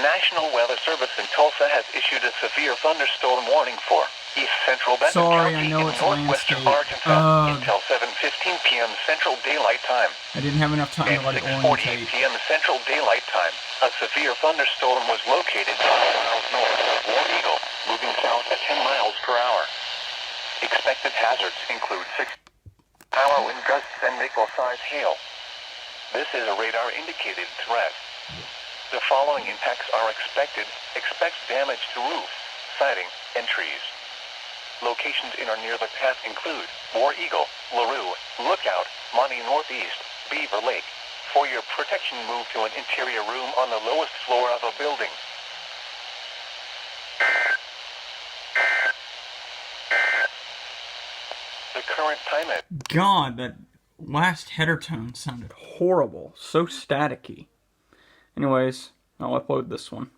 National Weather Service in Tulsa has issued a severe thunderstorm warning for East Central Benton Sorry, I County know in it's northwestern landscape. Arkansas until 7:15 p.m. Central Daylight Time. I didn't have enough time At to let it 6:48 orientate. p.m. Central Daylight Time, a severe thunderstorm was located 5 miles north of War Eagle, moving south at 10 miles per hour. Expected hazards include 6-hour wind gusts and nickel-sized hail. This is a radar-indicated threat. The following impacts are expected. Expect damage to roof, siding, and trees. Locations in or near the path include War Eagle, LaRue, Lookout, Monty Northeast, Beaver Lake. For your protection, move to an interior room on the lowest floor of a building. The current time at... God, that last header tone sounded horrible. So staticky. Anyways, I'll upload this one.